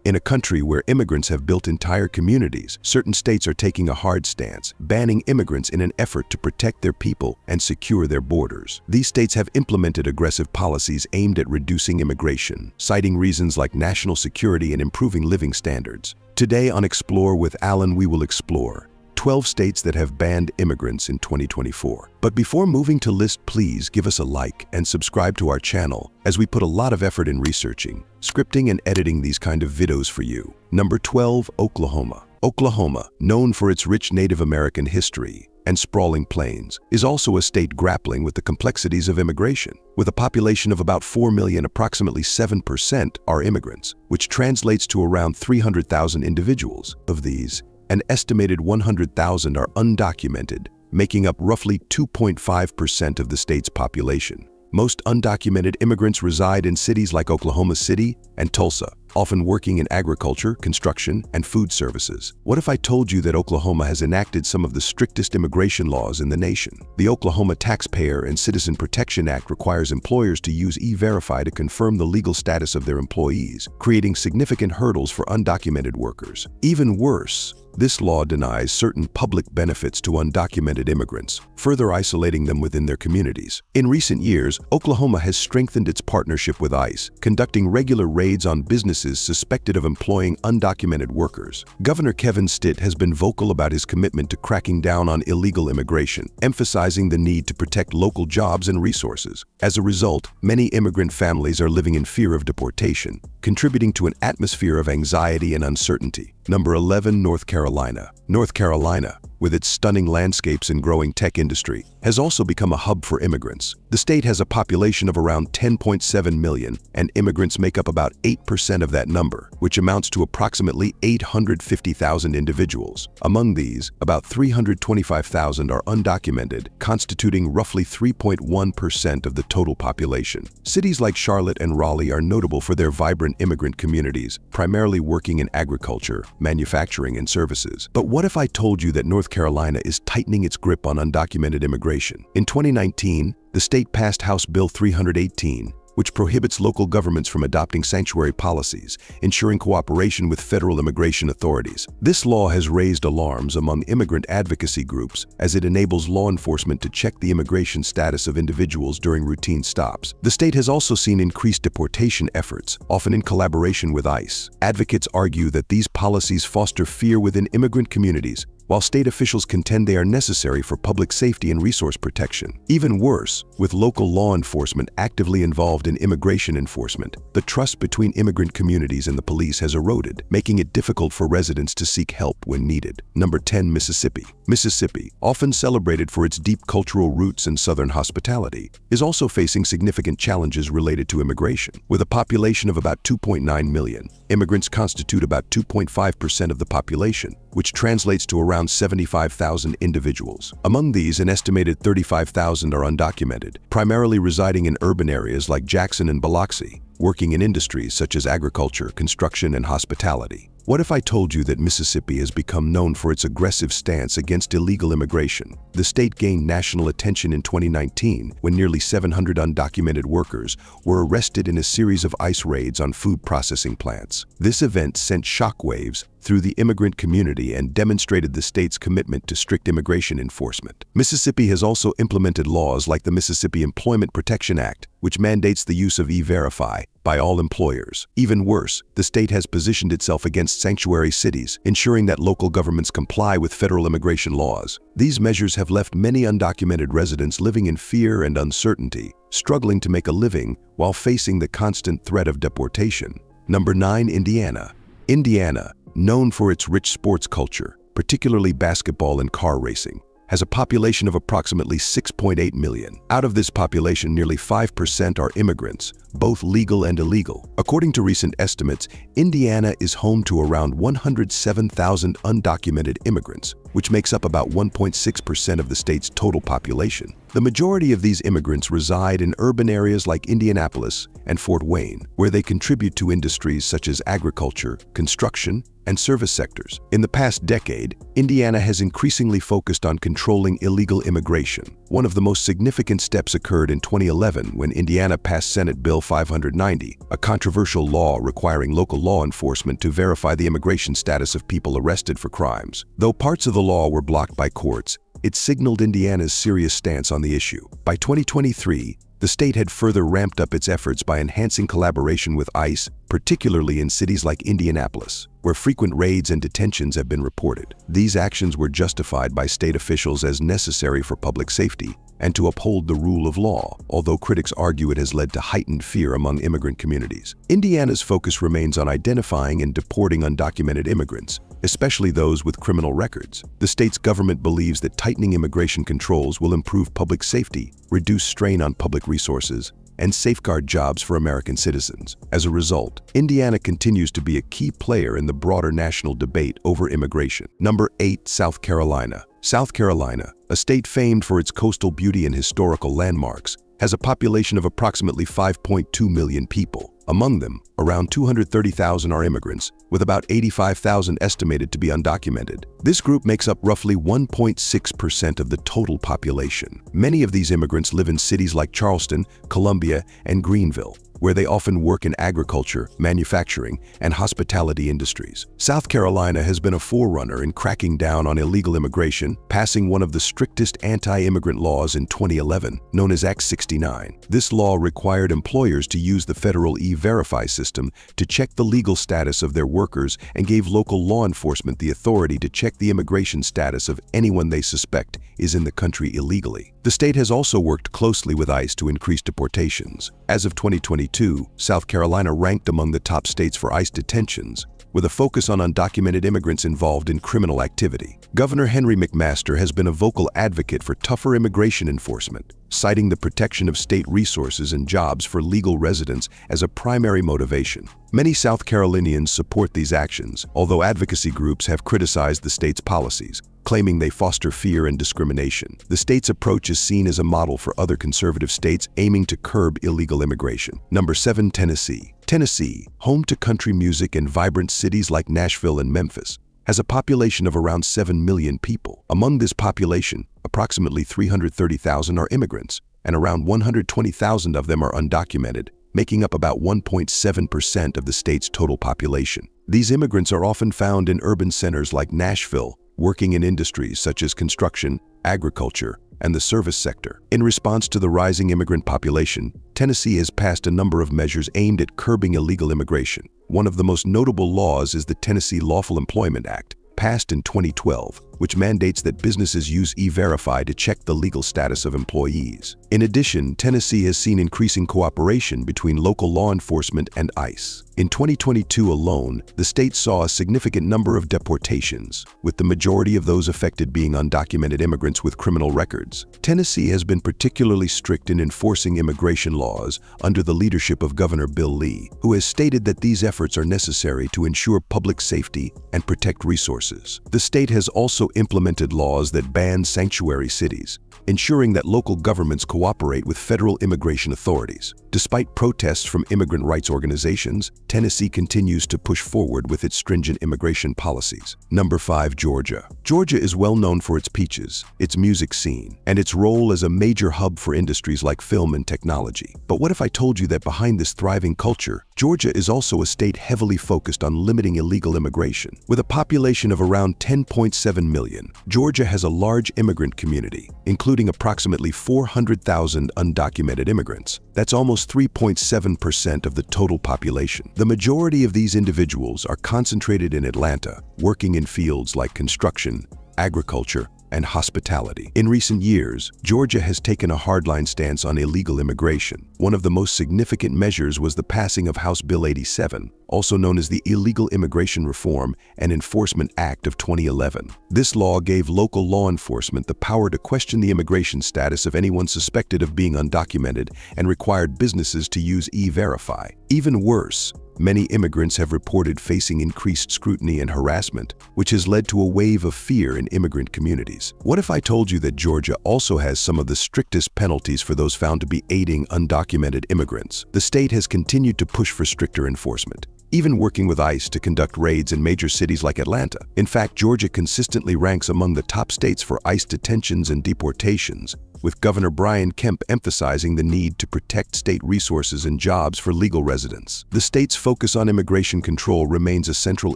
In a country where immigrants have built entire communities, certain states are taking a hard stance, banning immigrants in an effort to protect their people and secure their borders. These states have implemented aggressive policies aimed at reducing immigration, citing reasons like national security and improving living standards. Today on Explore with Alan, we will explore 12 states that have banned immigrants in 2024. But before moving to list, please give us a like and subscribe to our channel, as we put a lot of effort in researching, scripting and editing these kind of videos for you. Number 12, Oklahoma. Oklahoma, known for its rich Native American history and sprawling plains, is also a state grappling with the complexities of immigration. With a population of about 4 million, approximately 7% are immigrants, which translates to around 300,000 individuals. Of these, an estimated 100,000 are undocumented, making up roughly 2.5% of the state's population. Most undocumented immigrants reside in cities like Oklahoma City and Tulsa, often working in agriculture, construction, and food services. What if I told you that Oklahoma has enacted some of the strictest immigration laws in the nation? The Oklahoma Taxpayer and Citizen Protection Act requires employers to use E-Verify to confirm the legal status of their employees, creating significant hurdles for undocumented workers. Even worse, this law denies certain public benefits to undocumented immigrants, further isolating them within their communities. In recent years, Oklahoma has strengthened its partnership with ICE, conducting regular raids on businesses suspected of employing undocumented workers. Governor Kevin Stitt has been vocal about his commitment to cracking down on illegal immigration, emphasizing the need to protect local jobs and resources. As a result, many immigrant families are living in fear of deportation, contributing to an atmosphere of anxiety and uncertainty. Number 11, North Carolina. North Carolina, with its stunning landscapes and growing tech industry, has also become a hub for immigrants. The state has a population of around 10.7 million, and immigrants make up about 8% of that number, which amounts to approximately 850,000 individuals. Among these, about 325,000 are undocumented, constituting roughly 3.1% of the total population. Cities like Charlotte and Raleigh are notable for their vibrant immigrant communities, primarily working in agriculture, manufacturing, and services. But what if I told you that North Carolina is tightening its grip on undocumented immigration? In 2019, the state passed House Bill 318, which prohibits local governments from adopting sanctuary policies, ensuring cooperation with federal immigration authorities. This law has raised alarms among immigrant advocacy groups, as it enables law enforcement to check the immigration status of individuals during routine stops. The state has also seen increased deportation efforts, often in collaboration with ICE. Advocates argue that these policies foster fear within immigrant communities, while state officials contend they are necessary for public safety and resource protection. Even worse, with local law enforcement actively involved in immigration enforcement, the trust between immigrant communities and the police has eroded, making it difficult for residents to seek help when needed. Number 10, Mississippi. Mississippi, often celebrated for its deep cultural roots and southern hospitality, is also facing significant challenges related to immigration. With a population of about 2.9 million, immigrants constitute about 2.5% of the population, which translates to around 75,000 individuals. Among these, an estimated 35,000 are undocumented, primarily residing in urban areas like Jackson and Biloxi, working in industries such as agriculture, construction, and hospitality. What if I told you that Mississippi has become known for its aggressive stance against illegal immigration? The state gained national attention in 2019 when nearly 700 undocumented workers were arrested in a series of ICE raids on food processing plants. This event sent shockwaves through the immigrant community and demonstrated the state's commitment to strict immigration enforcement. Mississippi has also implemented laws like the Mississippi Employment Protection Act, which mandates the use of E-Verify by all employers. Even worse, the state has positioned itself against sanctuary cities, ensuring that local governments comply with federal immigration laws. These measures have left many undocumented residents living in fear and uncertainty, struggling to make a living while facing the constant threat of deportation. Number 9, Indiana. Indiana, known for its rich sports culture, particularly basketball and car racing, has a population of approximately 6.8 million. Out of this population, nearly 5% are immigrants, both legal and illegal. According to recent estimates, Indiana is home to around 107,000 undocumented immigrants, which makes up about 1.6% of the state's total population. The majority of these immigrants reside in urban areas like Indianapolis and Fort Wayne, where they contribute to industries such as agriculture, construction, and service sectors. In the past decade, Indiana has increasingly focused on controlling illegal immigration. One of the most significant steps occurred in 2011 when Indiana passed Senate Bill 590, a controversial law requiring local law enforcement to verify the immigration status of people arrested for crimes. Though parts of the law were blocked by courts, it signaled Indiana's serious stance on the issue. By 2023, the state had further ramped up its efforts by enhancing collaboration with ICE, particularly in cities like Indianapolis, where frequent raids and detentions have been reported. These actions were justified by state officials as necessary for public safety and to uphold the rule of law, although critics argue it has led to heightened fear among immigrant communities. Indiana's focus remains on identifying and deporting undocumented immigrants, especially those with criminal records. The state's government believes that tightening immigration controls will improve public safety, reduce strain on public resources, and safeguard jobs for American citizens. As a result, Indiana continues to be a key player in the broader national debate over immigration. Number 8. South Carolina. South Carolina, a state famed for its coastal beauty and historical landmarks, has a population of approximately 5.2 million people. Among them, around 230,000 are immigrants, with about 85,000 estimated to be undocumented. This group makes up roughly 1.6% of the total population. Many of these immigrants live in cities like Charleston, Columbia, and Greenville, where they often work in agriculture, manufacturing, and hospitality industries. South Carolina has been a forerunner in cracking down on illegal immigration, passing one of the strictest anti-immigrant laws in 2011, known as Act 69. This law required employers to use the federal E-Verify system to check the legal status of their workers and gave local law enforcement the authority to check the immigration status of anyone they suspect is in the country illegally. The state has also worked closely with ICE to increase deportations. As of 2022, South Carolina ranked among the top states for ICE detentions, with a focus on undocumented immigrants involved in criminal activity. Governor Henry McMaster has been a vocal advocate for tougher immigration enforcement, citing the protection of state resources and jobs for legal residents as a primary motivation. Many South Carolinians support these actions, although advocacy groups have criticized the state's policies, claiming they foster fear and discrimination. The state's approach is seen as a model for other conservative states aiming to curb illegal immigration. Number 7. Tennessee. Tennessee, home to country music and vibrant cities like Nashville and Memphis, has a population of around 7 million people. Among this population, approximately 330,000 are immigrants, and around 120,000 of them are undocumented, making up about 1.7% of the state's total population. These immigrants are often found in urban centers like Nashville, working in industries such as construction, agriculture, and the service sector. In response to the rising immigrant population, Tennessee has passed a number of measures aimed at curbing illegal immigration. One of the most notable laws is the Tennessee Lawful Employment Act, passed in 2012, which mandates that businesses use E-Verify to check the legal status of employees. In addition, Tennessee has seen increasing cooperation between local law enforcement and ICE. In 2022 alone, the state saw a significant number of deportations, with the majority of those affected being undocumented immigrants with criminal records. Tennessee has been particularly strict in enforcing immigration laws under the leadership of Governor Bill Lee, who has stated that these efforts are necessary to ensure public safety and protect resources. The state has also implemented laws that ban sanctuary cities, ensuring that local governments cooperate with federal immigration authorities. Despite protests from immigrant rights organizations, Tennessee continues to push forward with its stringent immigration policies. Number 5. Georgia. Georgia is well known for its peaches, its music scene, and its role as a major hub for industries like film and technology. But what if I told you that behind this thriving culture, Georgia is also a state heavily focused on limiting illegal immigration? With a population of around 10.7 million, Georgia has a large immigrant community, including approximately 400,000 undocumented immigrants. That's almost 3.7% of the total population. The majority of these individuals are concentrated in Atlanta, working in fields like construction, agriculture, and hospitality. In recent years, Georgia has taken a hardline stance on illegal immigration. One of the most significant measures was the passing of House Bill 87, also known as the Illegal Immigration Reform and Enforcement Act of 2011. This law gave local law enforcement the power to question the immigration status of anyone suspected of being undocumented and required businesses to use E-Verify. Even worse, many immigrants have reported facing increased scrutiny and harassment, which has led to a wave of fear in immigrant communities. What if I told you that Georgia also has some of the strictest penalties for those found to be aiding undocumented immigrants? The state has continued to push for stricter enforcement, even working with ICE to conduct raids in major cities like Atlanta. In fact, Georgia consistently ranks among the top states for ICE detentions and deportations, with Governor Brian Kemp emphasizing the need to protect state resources and jobs for legal residents. The state's focus on immigration control remains a central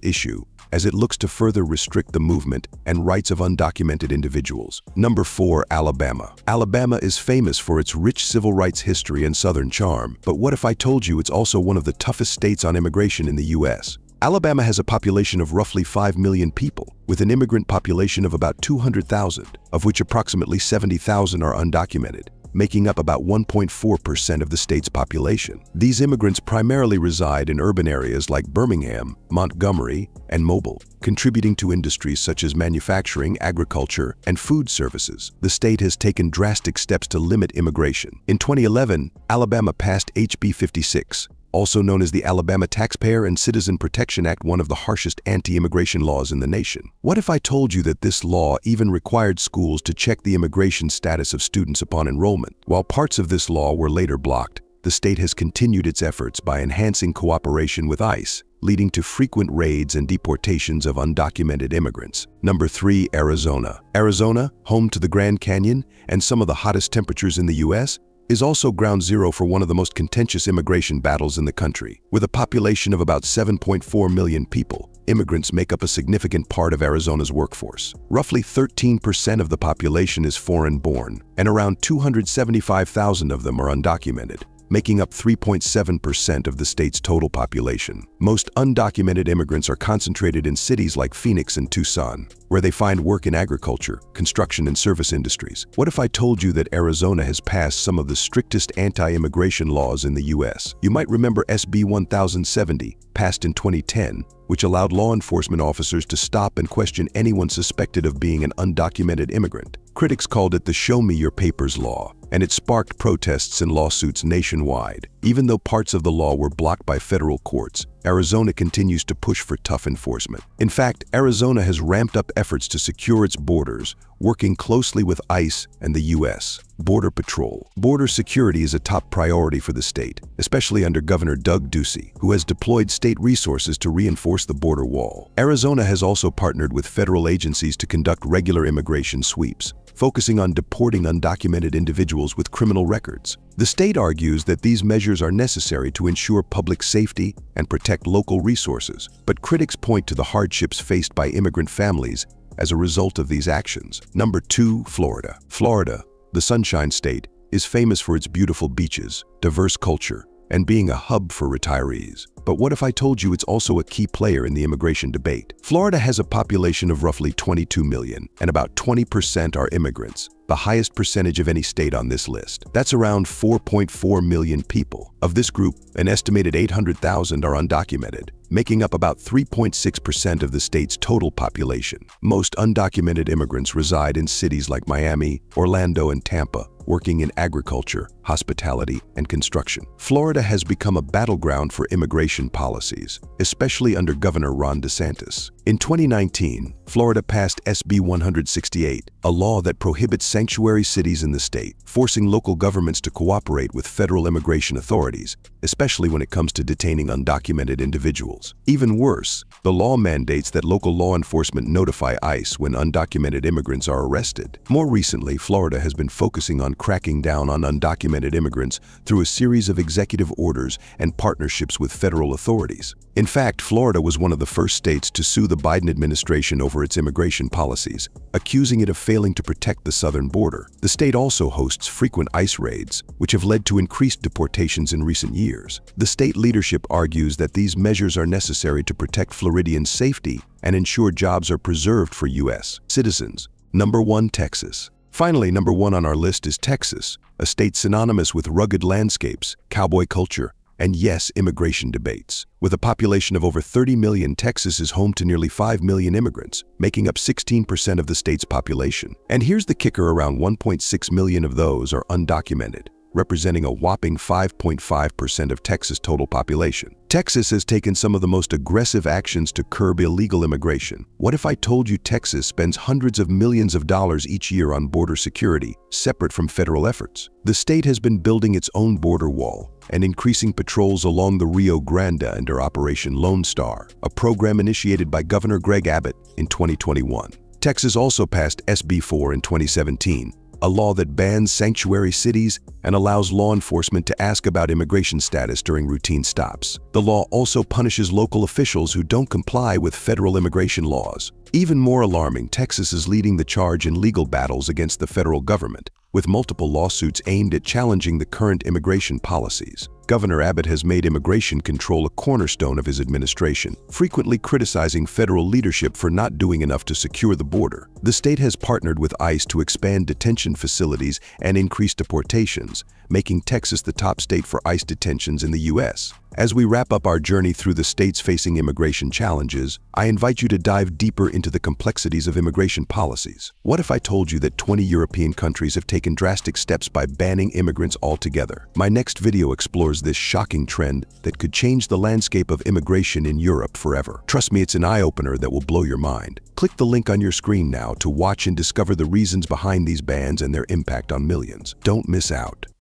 issue, as it looks to further restrict the movement and rights of undocumented individuals. Number 4. Alabama. Alabama is famous for its rich civil rights history and Southern charm, but what if I told you it's also one of the toughest states on immigration in the U.S.? Alabama has a population of roughly 5 million people, with an immigrant population of about 200,000, of which approximately 70,000 are undocumented, making up about 1.4% of the state's population. These immigrants primarily reside in urban areas like Birmingham, Montgomery, and Mobile, contributing to industries such as manufacturing, agriculture, and food services. The state has taken drastic steps to limit immigration. In 2011, Alabama passed HB 56, also known as the Alabama Taxpayer and Citizen Protection Act, one of the harshest anti-immigration laws in the nation. What if I told you that this law even required schools to check the immigration status of students upon enrollment? While parts of this law were later blocked, the state has continued its efforts by enhancing cooperation with ICE, leading to frequent raids and deportations of undocumented immigrants. Number 3. Arizona. Arizona, home to the Grand Canyon and some of the hottest temperatures in the U.S., is also ground zero for one of the most contentious immigration battles in the country. With a population of about 7.4 million people, immigrants make up a significant part of Arizona's workforce. Roughly 13% of the population is foreign-born, and around 275,000 of them are undocumented, making up 3.7% of the state's total population. Most undocumented immigrants are concentrated in cities like Phoenix and Tucson, where they find work in agriculture, construction, and service industries. What if I told you that Arizona has passed some of the strictest anti-immigration laws in the U.S.? You might remember SB 1070, passed in 2010, which allowed law enforcement officers to stop and question anyone suspected of being an undocumented immigrant. Critics called it the Show Me Your Papers law, and it sparked protests and lawsuits nationwide. Even though parts of the law were blocked by federal courts, Arizona continues to push for tough enforcement. In fact, Arizona has ramped up efforts to secure its borders, working closely with ICE and the U.S. Border Patrol. Border security is a top priority for the state, especially under Governor Doug Ducey, who has deployed state resources to reinforce the border wall. Arizona has also partnered with federal agencies to conduct regular immigration sweeps, focusing on deporting undocumented individuals with criminal records. The state argues that these measures are necessary to ensure public safety and protect local resources, but critics point to the hardships faced by immigrant families as a result of these actions. Number 2. Florida. Florida, the Sunshine State, is famous for its beautiful beaches, diverse culture, and being a hub for retirees. But what if I told you it's also a key player in the immigration debate? Florida has a population of roughly 22 million, and about 20% are immigrants, the highest percentage of any state on this list. That's around 4.4 million people. Of this group, an estimated 800,000 are undocumented, making up about 3.6% of the state's total population. Most undocumented immigrants reside in cities like Miami, Orlando, and Tampa, working in agriculture, hospitality, and construction. Florida has become a battleground for immigration policies, especially under Governor Ron DeSantis. In 2019, Florida passed SB 168, a law that prohibits sanctuary cities in the state, forcing local governments to cooperate with federal immigration authorities, especially when it comes to detaining undocumented individuals. Even worse, the law mandates that local law enforcement notify ICE when undocumented immigrants are arrested. More recently, Florida has been focusing on cracking down on undocumented immigrants through a series of executive orders and partnerships with federal authorities. In fact, Florida was one of the first states to sue the Biden administration over its immigration policies, accusing it of failing to protect the southern border. The state also hosts frequent ICE raids, which have led to increased deportations in recent years. The state leadership argues that these measures are necessary to protect Floridians' safety and ensure jobs are preserved for U.S. citizens. Number 1. Texas. Finally, number 1 on our list is Texas, a state synonymous with rugged landscapes, cowboy culture, and yes, immigration debates. With a population of over 30 million, Texas is home to nearly 5 million immigrants, making up 16% of the state's population. And here's the kicker: around 1.6 million of those are undocumented, representing a whopping 5.5% of Texas' total population. Texas has taken some of the most aggressive actions to curb illegal immigration. What if I told you Texas spends hundreds of millions of dollars each year on border security, separate from federal efforts? The state has been building its own border wall and increasing patrols along the Rio Grande under Operation Lone Star, a program initiated by Governor Greg Abbott in 2021. Texas also passed SB 4 in 2017, a law that bans sanctuary cities and allows law enforcement to ask about immigration status during routine stops. The law also punishes local officials who don't comply with federal immigration laws. Even more alarming, Texas is leading the charge in legal battles against the federal government, with multiple lawsuits aimed at challenging the current immigration policies. Governor Abbott has made immigration control a cornerstone of his administration, frequently criticizing federal leadership for not doing enough to secure the border. The state has partnered with ICE to expand detention facilities and increase deportations, making Texas the top state for ICE detentions in the U.S. As we wrap up our journey through the states facing immigration challenges, I invite you to dive deeper into the complexities of immigration policies. What if I told you that 20 European countries have taken drastic steps by banning immigrants altogether? My next video explores this shocking trend that could change the landscape of immigration in Europe forever. Trust me, it's an eye-opener that will blow your mind. Click the link on your screen now to watch and discover the reasons behind these bans and their impact on millions. Don't miss out.